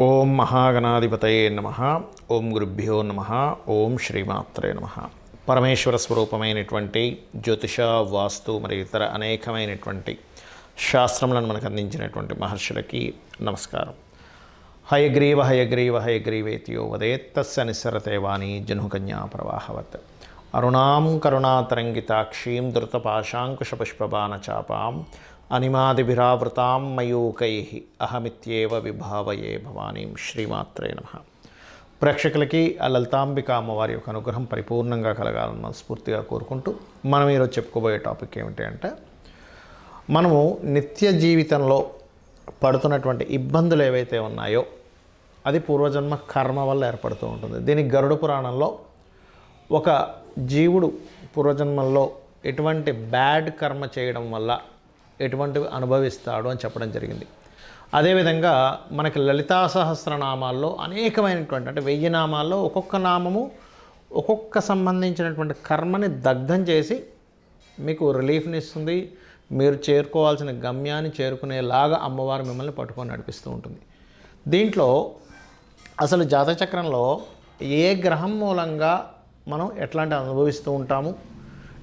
ఓం మహాగణాధిపతయే నమః. ఓం గురుభ్యో నమః. ఓం శ్రీమాత్రే నమః. పరమేశ్వర స్వరూపమైనటువంటి జ్యోతిష, వాస్తు మరియు ఇతర అనేకమైనటువంటి శాస్త్రములను మనకు అందించినటువంటి మహర్షులకి నమస్కారం. హయగ్రీవ హయగ్రీవ హయగ్రీవేతియో వదేత్తస్య నిస్సరతే వాణి జనుకన్యా ప్రవాహవత్. అరుణాం కరుణాతరంగితాక్షీం ధృతపాశాంకుశపుష్పబాణచాపాం అనిమాదిభిరావృతాం మయూకైః అహమిత్యేవ విభావయే భవానీం. శ్రీమాత్రే నమః. ప్రేక్షకులకి ఆ లలితాంబిక అమ్మవారి యొక్క అనుగ్రహం పరిపూర్ణంగా కలగాలని మనస్ఫూర్తిగా కోరుకుంటూ మనం ఈరోజు చెప్పుకోబోయే టాపిక్ ఏమిటి అంటే, మనము నిత్య జీవితంలో పడుతున్నటువంటి ఇబ్బందులు ఏవైతే ఉన్నాయో అది పూర్వజన్మ కర్మ వల్ల ఏర్పడుతూ ఉంటుంది. దీనికి గరుడ పురాణంలో ఒక జీవుడు పూర్వజన్మల్లో ఎటువంటి బ్యాడ్ కర్మ చేయడం వల్ల ఎటువంటివి అనుభవిస్తాడు అని చెప్పడం జరిగింది. అదేవిధంగా మనకి లలితా సహస్రనామాల్లో అనేకమైనటువంటి అంటే 1000 నామాల్లో ఒక్కొక్క నామము ఒక్కొక్క సంబంధించినటువంటి కర్మని దగ్ధం చేసి మీకు రిలీఫ్ని ఇస్తుంది. మీరు చేరుకోవాల్సిన గమ్యాన్ని చేరుకునేలాగా అమ్మవారు మిమ్మల్ని పట్టుకొని నడిపిస్తూ ఉంటుంది. దీంట్లో అసలు జాతచక్రంలో ఏ గ్రహం మూలంగా మనం ఎట్లాంటి అనుభవిస్తూ ఉంటాము,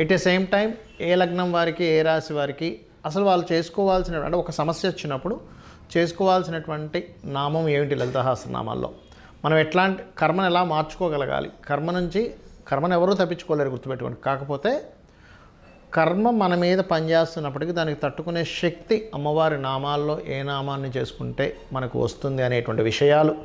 ఎట్ ఏ సేమ్ టైం ఏ లగ్నం వారికి, ఏ రాశి వారికి అసలు వాళ్ళు చేసుకోవాల్సిన అంటే ఒక సమస్య వచ్చినప్పుడు చేసుకోవాల్సినటువంటి నామం ఏమిటి, లలితా సహస్రనామాల్లో మనం ఎట్లాంటి కర్మను ఎలా మార్చుకోగలగాలి. కర్మను ఎవరూ తప్పించుకోలేరు, గుర్తుపెట్టుకోండి. కాకపోతే కర్మ మన మీద పనిచేస్తున్నప్పటికీ దానికి తట్టుకునే శక్తి అమ్మవారి నామాల్లో ఏ నామాన్ని చేసుకుంటే మనకు వస్తుంది అనేటువంటి విషయాలు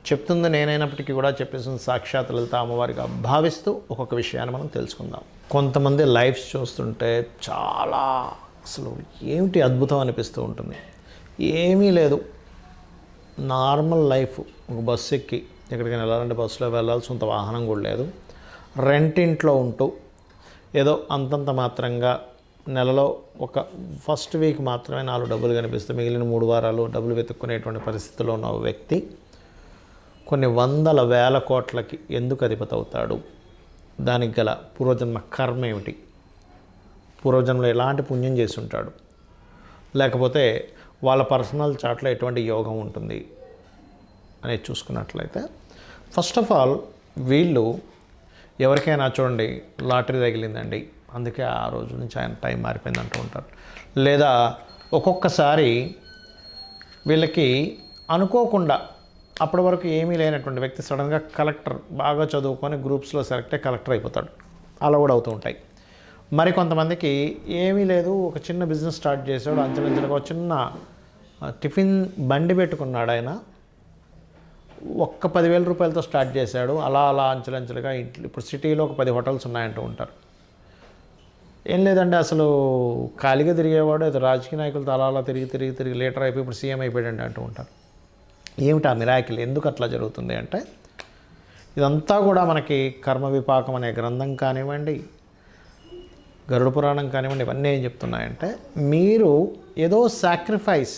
చెప్తుంది నేనైనప్పటికీ కూడా చెప్పేసింది సాక్షాత్ లలిత అమ్మవారిగా భావిస్తూ ఒక్కొక్క విషయాన్ని మనం తెలుసుకుందాం. కొంతమంది లైఫ్స్ చూస్తుంటే చాలా అసలు ఏమిటి అద్భుతం అనిపిస్తూ ఉంటుంది. ఏమీ లేదు, నార్మల్ లైఫ్. ఒక బస్సు ఎక్కి ఎక్కడికైనా వెళ్ళాలంటే బస్సులో వెళ్ళాలి, సొంత వాహనం కూడా లేదు, రెంటింట్లో ఉంటూ ఏదో అంతంత మాత్రంగా నెలలో ఒక ఫస్ట్ వీక్ మాత్రమే 4 డబ్బులు కనిపిస్తే మిగిలిన 3 వారాలు డబ్బులు వెతుక్కునేటువంటి పరిస్థితిలో ఉన్న వ్యక్తి కొన్ని వందల వేల కోట్లకి ఎందుకు అధిపతి అవుతాడు? దానికి గల పూర్వజన్మ కర్మ ఏమిటి? పూర్వజన్మలో ఎలాంటి పుణ్యం చేసి ఉంటాడు? లేకపోతే వాళ్ళ పర్సనల్ చాట్లో ఎటువంటి యోగం ఉంటుంది అనేది చూసుకున్నట్లయితే, ఫస్ట్ ఆఫ్ ఆల్ వీళ్ళు ఎవరికైనా చూడండి లాటరీ తగిలిందండి, అందుకే ఆ రోజు నుంచి ఆయన టైం మారిపోయింది అంటూ ఉంటారు. లేదా ఒక్కొక్కసారి వీళ్ళకి అనుకోకుండా అప్పటి వరకు ఏమీ లేనటువంటి వ్యక్తి సడన్గా కలెక్టర్, బాగా చదువుకొని గ్రూప్స్లో సెలెక్ట్ అయ్యి కలెక్టర్ అయిపోతాడు. అలా కూడా అవుతూ ఉంటాయి. మరి కొంతమందికి ఏమీ లేదు, ఒక చిన్న బిజినెస్ స్టార్ట్ చేశాడు, అంచెలంచెలుగా ఒక చిన్న టిఫిన్ బండి పెట్టుకున్నాడు. ఆయన ఒక్క 10,000 రూపాయలతో స్టార్ట్ చేశాడు. అలా అలా అంచెలంచెలుగా ఇప్పుడు సిటీలో ఒక 10 హోటల్స్ ఉన్నాయంటూ ఉంటారు. ఏం లేదండి, అసలు ఖాళీగా తిరిగేవాడు ఏదో రాజకీయ నాయకులతో అలా అలా తిరిగి లీడర్ అయిపోయి ఇప్పుడు సీఎం అయిపోయాడండి అంటూ ఉంటారు. ఏమిటి ఆ మిరాకిల్? ఎందుకు అట్లా జరుగుతుంది అంటే, ఇదంతా కూడా మనకి కర్మ విపాకం అనే గ్రంథం కానివ్వండి, గరుడ పురాణం కానివ్వండి, ఇవన్నీ ఏం చెప్తున్నాయంటే, మీరు ఏదో సాక్రిఫైస్,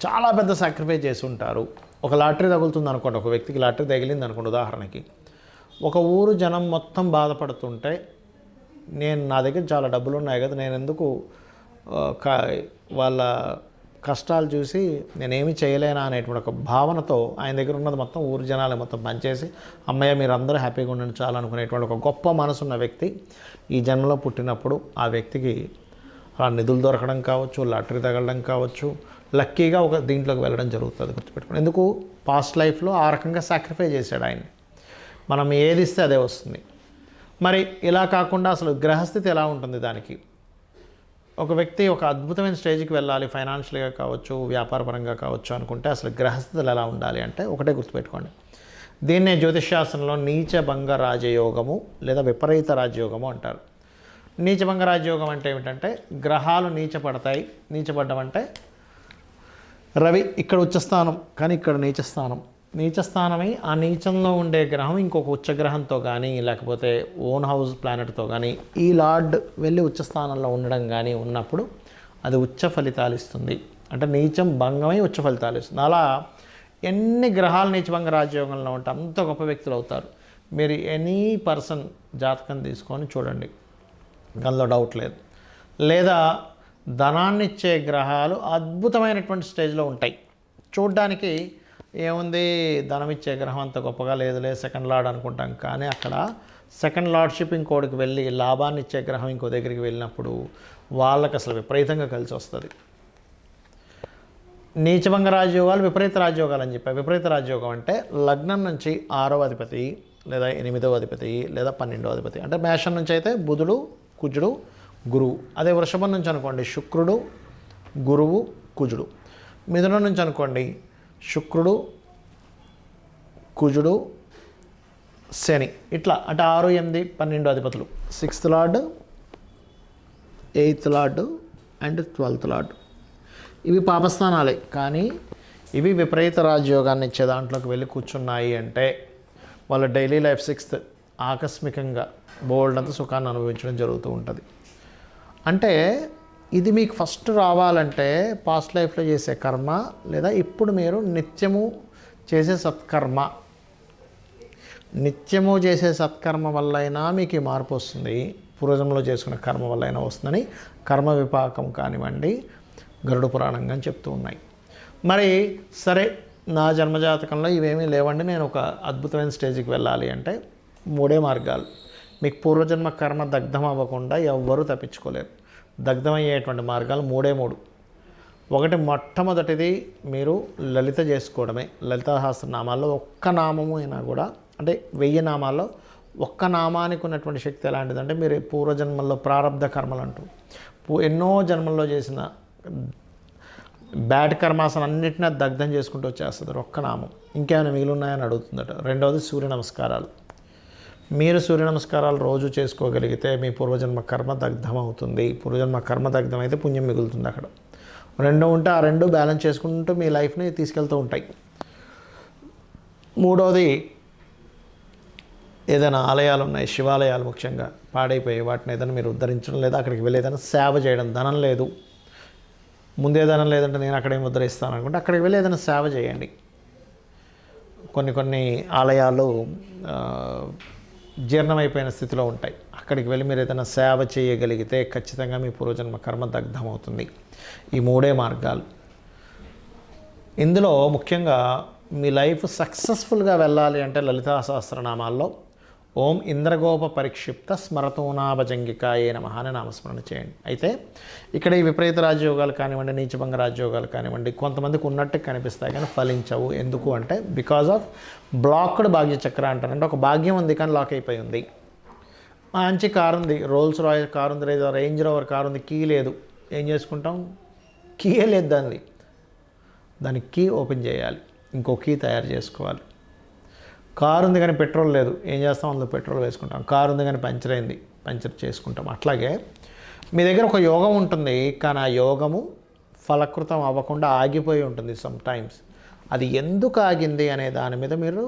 చాలా పెద్ద సాక్రిఫైస్ చేసి ఉంటారు. ఒక లాటరీ తగులుతుంది అనుకోండి, ఒక వ్యక్తికి లాటరీ తగిలింది అనుకోండి ఉదాహరణకి, ఒక ఊరు జనం మొత్తం బాధపడుతుంటే నా దగ్గర చాలా డబ్బులు ఉన్నాయి కదా, నేను ఎందుకు వాళ్ళ కష్టాలు చూసి నేనేమి చేయలేనా అనేటువంటి ఒక భావనతో ఆయన దగ్గర ఉన్నది మొత్తం ఊరు జనాలు మొత్తం పనిచేసి అమ్మయ్య మీరు అందరూ హ్యాపీగా ఉండండి చాలు అనుకునేటువంటి ఒక గొప్ప మనసున్న వ్యక్తి ఈ జన్మలో పుట్టినప్పుడు ఆ వ్యక్తికి ఆ నిధులు దొరకడం కావచ్చు, లాటరీ తగలడం కావచ్చు, లక్కీగా ఒక దీంట్లోకి వెళ్ళడం జరుగుతుంది. గుర్తుపెట్టుకోండి. ఎందుకు? పాస్ట్ లైఫ్లో ఆ రకంగా సాక్రిఫై చేశాడు ఆయన. మనం ఏది ఇస్తే అదే వస్తుంది. మరి ఇలా కాకుండా అసలు గ్రహస్థితి ఎలా ఉంటుంది? దానికి ఒక వ్యక్తి ఒక అద్భుతమైన స్టేజ్కి వెళ్ళాలి, ఫైనాన్షియల్గా కావచ్చు, వ్యాపారపరంగా కావచ్చు అనుకుంటే అసలు గ్రహస్థితులు ఎలా ఉండాలి అంటే ఒకటే గుర్తుపెట్టుకోండి. దీన్నే జ్యోతిష్శాస్త్రంలో నీచభంగ రాజయోగము లేదా విపరీత రాజయోగము అంటారు. నీచభంగ రాజయోగం అంటే ఏమిటంటే, గ్రహాలు నీచపడతాయి. నీచపడ్డం అంటే రవి ఇక్కడ ఉచ్చస్థానం కానీ ఇక్కడ నీచస్థానమై ఆ నీచంలో ఉండే గ్రహం ఇంకొక ఉచ్చగ్రహంతో కానీ లేకపోతే ఓన్ హౌస్ ప్లానెట్తో కానీ ఈ లార్డ్ వెళ్ళి ఉచ్చస్థానంలో ఉండడం కానీ ఉన్నప్పుడు అది ఉచ్చ ఫలితాలు ఇస్తుంది. అంటే నీచం భంగమై ఉచ్చ ఫలితాలు ఇస్తుంది. అలా ఎన్ని గ్రహాలు నీచభంగ రాజయోగంలో ఉంటే అంత గొప్ప వ్యక్తులు అవుతారు. మీరు ఎనీ పర్సన్ జాతకం తీసుకొని చూడండి, అందులో డౌట్ లేదు. లేదా ధనాన్నిచ్చే గ్రహాలు అద్భుతమైనటువంటి స్టేజ్లో ఉంటాయి. చూడ్డానికి ఏముంది ధనం ఇచ్చే గ్రహం అంత గొప్పగా లేదులే సెకండ్ లార్డ్ అనుకుంటాం. కానీ అక్కడ సెకండ్ లార్డ్షిప్ ఇంకోటికి వెళ్ళి లాభాన్ని ఇచ్చే గ్రహం ఇంకో దగ్గరికి వెళ్ళినప్పుడు వాళ్ళకి అసలు విపరీతంగా కలిసి వస్తుంది. నీచభంగ రాజయోగాలు విపరీత రాజయోగాలు అని చెప్పాయి. విపరీత రాజయోగం అంటే లగ్నం నుంచి 6వ అధిపతి లేదా 8వ అధిపతి లేదా 12వ అధిపతి, అంటే మేషం నుంచి అయితే బుధుడు, కుజుడు, గురువు. అదే వృషభం నుంచి అనుకోండి శుక్రుడు, గురువు, కుజుడు. మిథునం నుంచి అనుకోండి శుక్రుడు, కుజుడు, శని. ఇట్లా అంటే 6, 8, 12 అధిపతులు. 6th lord, 8th lord and 12th lord. ఇవి పాపస్థానాలే, కానీ ఇవి విపరీత రాజయోగాన్ని ఇచ్చే దాంట్లోకి వెళ్ళి కూర్చున్నాయి అంటే వాళ్ళ డైలీ లైఫ్ 6th ఆకస్మికంగా బోల్డ్ అంత సుఖాన్ని అనుభవించడం జరుగుతూ ఉంటుంది. అంటే ఇది మీకు ఫస్ట్ రావాలంటే పాస్ట్ లైఫ్లో చేసే కర్మ లేదా ఇప్పుడు మీరు నిత్యము చేసే సత్కర్మ, నిత్యము చేసే సత్కర్మ వల్ల అయినా మీకు ఈ మార్పు వస్తుంది. పూర్వజంలో చేసుకున్న కర్మ వల్ల అయినా వస్తుందని కర్మ విపాకం కానివ్వండి గరుడ పురాణంగా చెప్తూ ఉన్నాయి. మరి సరే నా జన్మజాతకంలో ఇవేమీ లేవండి, నేను ఒక అద్భుతమైన స్టేజ్కి వెళ్ళాలి అంటే 3 మార్గాలు. మీకు పూర్వజన్మ కర్మ దగ్ధం అవ్వకుండా ఎవ్వరూ తప్పించుకోలేరు. దగ్ధమయ్యేటువంటి మార్గాలు 3. ఒకటి, మొట్టమొదటిది మీరు లలిత చేసుకోవడమే. లలితా సహస్రనామాల్లో ఒక్క నామము అయినా కూడా, అంటే 1000 నామాల్లో ఒక్క నామానికి ఉన్నటువంటి శక్తి ఎలాంటిదంటే మీరు పూర్వజన్మల్లో ప్రారంధ కర్మలు అంటూ ఎన్నో జన్మల్లో చేసిన బ్యాడ్ కర్మాసన అన్నింటినీ దగ్ధం చేసుకుంటూ వచ్చేస్తుంది ఒక్క నామం. ఇంకేమైనా మిగిలి ఉన్నాయని అడుగుతుందట. రెండవది సూర్య నమస్కారాలు. మీరు సూర్య నమస్కారాలు రోజు చేసుకోగలిగితే మీ పూర్వజన్మ కర్మ దగ్ధం అవుతుంది. పూర్వజన్మ కర్మ దగ్ధం అయితే పుణ్యం మిగులుతుంది అక్కడ. 2 ఉంటే ఆ 2 బ్యాలెన్స్ చేసుకుంటూ మీ లైఫ్ని తీసుకెళ్తూ ఉంటాయి. 3వది, ఏదైనా ఆలయాలు ఉన్నాయి, శివాలయాలు ముఖ్యంగా పాడైపోయి వాటిని ఏదైనా మీరు ఉద్ధరించడం లేదా అక్కడికి వెళ్ళి ఏదైనా సేవ చేయడం. ధనం లేదు, ముందే ధనం లేదంటే నేను అక్కడేం ఉద్ధరిస్తాను అనుకుంటే అక్కడికి వెళ్ళి ఏదైనా సేవ చేయండి. కొన్ని ఆలయాలు జీర్ణమైపోయిన స్థితిలో ఉంటాయి. అక్కడికి వెళ్ళి మీరు ఏదైనా సేవ చేయగలిగితే ఖచ్చితంగా మీ పూర్వజన్మ కర్మ దగ్ధం అవుతుంది. ఈ 3 మార్గాలు. ఇందులో ముఖ్యంగా మీ లైఫ్ సక్సెస్ఫుల్గా వెళ్ళాలి అంటే లలితా సహస్రనామాల్లో ఓం ఇంద్రగోప పరిక్షిప్త స్మరతోనాభజంగికాయే నమః అని నామస్మరణ చేయండి. అయితే ఇక్కడ ఈ విపరీత రాజయోగాలు కానివ్వండి, నీచభంగ రాజయోగాలు కానివ్వండి కొంతమందికి ఉన్నట్టు కనిపిస్తాయి కానీ ఫలించవు. ఎందుకు అంటే బికాజ్ ఆఫ్ బ్లాక్డ్ భాగ్యచక్ర అంటారు. అంటే ఒక భాగ్యం ఉంది కానీ లాక్ అయిపోయి ఉంది. మంచి కారు ఉంది, రోల్స్ రాయల్ కారు ఉంది, లేదా రేంజ్ రోవర్ కారు ఉంది, కీ లేదు. ఏం చేసుకుంటాం? కీయే లేదు దానికి కీ ఓపెన్ చేయాలి, ఇంకో కీ తయారు చేసుకోవాలి. కారు ఉంది కానీ పెట్రోల్ లేదు, ఏం చేస్తాం? అందులో పెట్రోల్ వేసుకుంటాం. కారు ఉంది కానీ పంచర్ అయింది, పంచర్ చేసుకుంటాం. అట్లాగే మీ దగ్గర ఒక యోగం ఉంటుంది కానీ ఆ యోగము ఫలకృతం అవ్వకుండా ఆగిపోయి ఉంటుంది సమ్టైమ్స్. అది ఎందుకు ఆగింది అనే దాని మీద మీరు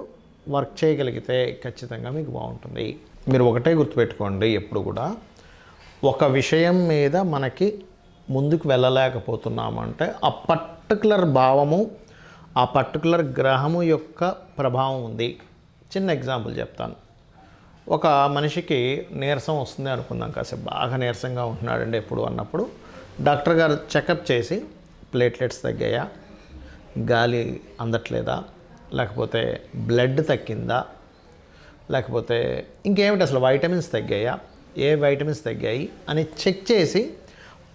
వర్క్ చేయగలిగితే ఖచ్చితంగా మీకు బాగుంటుంది. మీరు ఒకటే గుర్తుపెట్టుకోండి, ఎప్పుడు కూడా ఒక విషయం మీద మనకి ముందుకు వెళ్ళలేకపోతున్నామంటే ఆ పర్టికులర్ భావము, ఆ పర్టికులర్ గ్రహము యొక్క ప్రభావం ఉంది. చిన్న ఎగ్జాంపుల్ చెప్తాను. ఒక మనిషికి నీరసం వస్తుంది అనుకుందాం, కాసేపు బాగా నీరసంగా ఉంటున్నాడండి ఎప్పుడు అన్నప్పుడు డాక్టర్ గారు చెకప్ చేసి ప్లేట్లెట్స్ తగ్గాయా, గాలి అందట్లేదా, లేకపోతే బ్లడ్ తగ్గిందా, లేకపోతే ఇంకేమిటి అసలు వైటమిన్స్ తగ్గాయా, ఏ వైటమిన్స్ తగ్గాయి అని చెక్ చేసి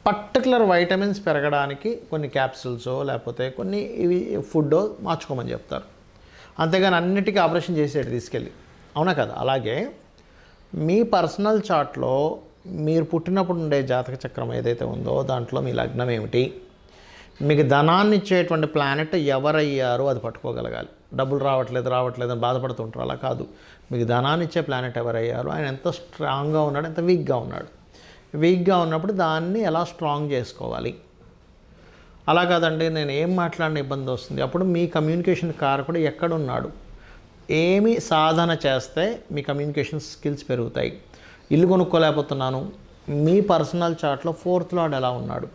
పర్టికులర్ వైటమిన్స్ పెరగడానికి కొన్ని క్యాప్సూల్సో లేకపోతే కొన్ని ఇవి ఫుడ్డో మార్చుకోమని చెప్తారు. అంతేగాని అన్నిటికీ ఆపరేషన్ చేసేటి తీసుకెళ్ళి, అవునా కదా? అలాగే మీ పర్సనల్ చార్ట్లో మీరు పుట్టినప్పుడు ఉండే జాతక చక్రం ఏదైతే ఉందో దాంట్లో మీ లగ్నం ఏమిటి, మీకు ధనాన్ని ఇచ్చేటువంటి ప్లానెట్ ఎవరయ్యారో అది పట్టుకోగలగాలి. డబ్బులు రావట్లేదు అని బాధపడుతుంటారు. అలా కాదు, మీకు ధనాన్ని ఇచ్చే ప్లానెట్ ఎవరయ్యారో, ఆయన ఎంత స్ట్రాంగ్గా ఉన్నాడు, ఎంత వీక్గా ఉన్నాడు. వీక్గా ఉన్నప్పుడు దాన్ని ఎలా స్ట్రాంగ్ చేసుకోవాలి. అలా కాదండి నేను ఏం మాట్లాడిన ఇబ్బంది వస్తుంది, అప్పుడు మీ కమ్యూనికేషన్ కారకుడు ఎక్కడున్నాడు, ఏమి సాధన చేస్తే మీ కమ్యూనికేషన్ స్కిల్స్ పెరుగుతాయి. ఇల్లు కొనుక్కోలేకపోతున్నాను, మీ పర్సనల్ చార్ట్లో 4th లార్డ్ ఎలా ఉన్నాడు,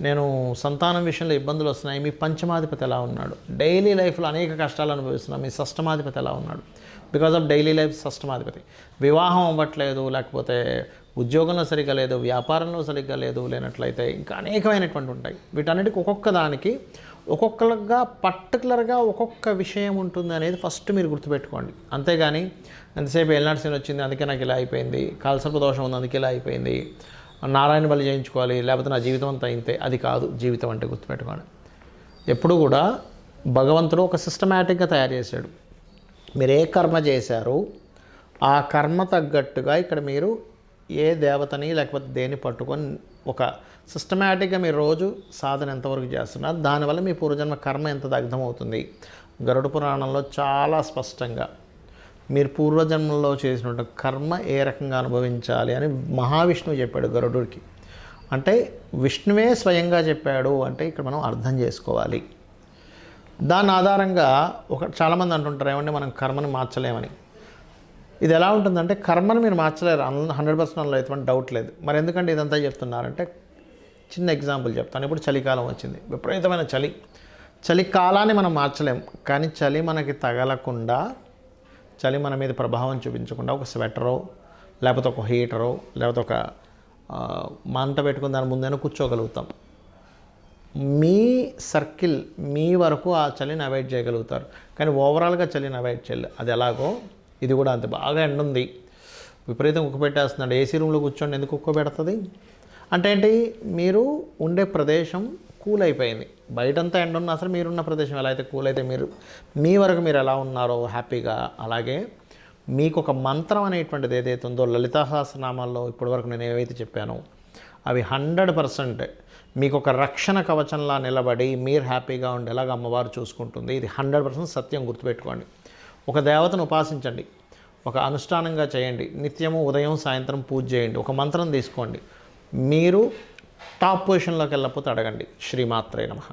నేను సంతానం విషయంలో ఇబ్బందులు వస్తున్నాయి, మీ పంచమాధిపతి ఎలా ఉన్నాడు, డైలీ లైఫ్లో అనేక కష్టాలు అనుభవిస్తున్నాను, మీ షష్టమాధిపతి ఎలా ఉన్నాడు. బికాజ్ ఆఫ్ డైలీ లైఫ్ షష్టమాధిపతి. వివాహం అవ్వట్లేదు, లేకపోతే ఉద్యోగంలో సరిగ్గా లేదు, వ్యాపారంలో సరిగ్గా లేదు, లేనట్లయితే ఇంకా అనేకమైనటువంటి ఉంటాయి. వీటన్నిటికి ఒక్కొక్క దానికి ఒక్కొక్కరుగా పర్టికులర్గా ఒక్కొక్క విషయం ఉంటుంది అనేది ఫస్ట్ మీరు గుర్తుపెట్టుకోండి. అంతేగాని ఎంతసేపు ఏలినాటి శని వచ్చింది అందుకే నాకు ఇలా అయిపోయింది, కాలసర్ప దోషం ఉంది అందుకే ఇలా అయిపోయింది, నారాయణ బలి చేయించుకోవాలి లేకపోతే నా జీవితం అంతా ఇంతే, అది కాదు జీవితం అంటే. గుర్తుపెట్టుకోండి, ఎప్పుడు కూడా భగవంతుడు ఒక సిస్టమేటిక్గా తయారు చేశాడు. మీరు ఏ కర్మ చేశారో ఆ కర్మ తగ్గట్టుగా ఇక్కడ మీరు ఏ దేవతని లేకపోతే దేన్ని పట్టుకొని ఒక సిస్టమేటిక్గా మీరు రోజు సాధన ఎంతవరకు చేస్తున్నారు, దానివల్ల మీ పూర్వజన్మ కర్మ ఎంత దగ్ధమవుతుంది. గరుడ పురాణంలో చాలా స్పష్టంగా మీరు పూర్వజన్మలో చేసినట్టు కర్మ ఏ రకంగా అనుభవించాలి అని మహావిష్ణువు చెప్పాడు గరుడుడికి. అంటే విష్ణువే స్వయంగా చెప్పాడు అంటే ఇక్కడ మనం అర్థం చేసుకోవాలి. దాని ఆధారంగా చాలామంది అంటుంటారు ఏమంటే మనం కర్మని మార్చలేమని. ఇది ఎలా ఉంటుందంటే కర్మను మీరు మార్చలేరు 100% అందులో ఎటువంటి డౌట్ లేదు. మరి ఎందుకంటే ఇదంతా చెప్తున్నారంటే చిన్న ఎగ్జాంపుల్ చెప్తాను. ఇప్పుడు చలికాలం వచ్చింది, విపరీతమైన చలికాలాన్ని మనం మార్చలేం, కానీ చలి మనకి తగలకుండా, చలి మన మీద ప్రభావం చూపించకుండా ఒక స్వెటరో లేకపోతే ఒక హీటరో లేకపోతే ఒక మంట పెట్టుకుని దాని ముందైనా కూర్చోగలుగుతాం. మీ సర్కిల్ మీ వరకు ఆ చలిని అవాయిడ్ చేయగలుగుతారు, కానీ ఓవరాల్గా చలిని అవాయిడ్ చేయలేదు. అది ఎలాగో ఇది కూడా అంతే. బాగా ఎండ ఉంది, విపరీతం కుక్క పెట్టేస్తున్నాడు, ఏసీ రూమ్లో కూర్చోండి, ఎందుకు కుక్క పెడుతుంది అంటే ఏంటి, మీరు ఉండే ప్రదేశం కూల్ అయిపోయింది. బయటంతా ఎండ ఉన్నా అసలు మీరున్న ప్రదేశం ఎలా అయితే కూల్ అయితే మీరు మీ వరకు మీరు ఎలా ఉన్నారో హ్యాపీగా, అలాగే మీకు ఒక మంత్రం అనేటువంటిది ఏదైతే ఉందో లలితా సహస్రనామాల్లో ఇప్పటివరకు నేను ఏవైతే చెప్పానో అవి 100% మీకు ఒక రక్షణ కవచంలా నిలబడి మీరు హ్యాపీగా ఉండేలాగా అమ్మవారు చూసుకుంటుంది. ఇది 100% సత్యం, గుర్తుపెట్టుకోండి. ఒక దేవతను ఉపాసించండి, ఒక అనుష్ఠానంగా చేయండి, నిత్యము ఉదయం సాయంత్రం పూజ చేయండి, ఒక మంత్రం తీసుకోండి, మీరు టాప్ పొజిషన్లోకి వెళ్ళకపోతే అడగండి. శ్రీమాత్రే నమః.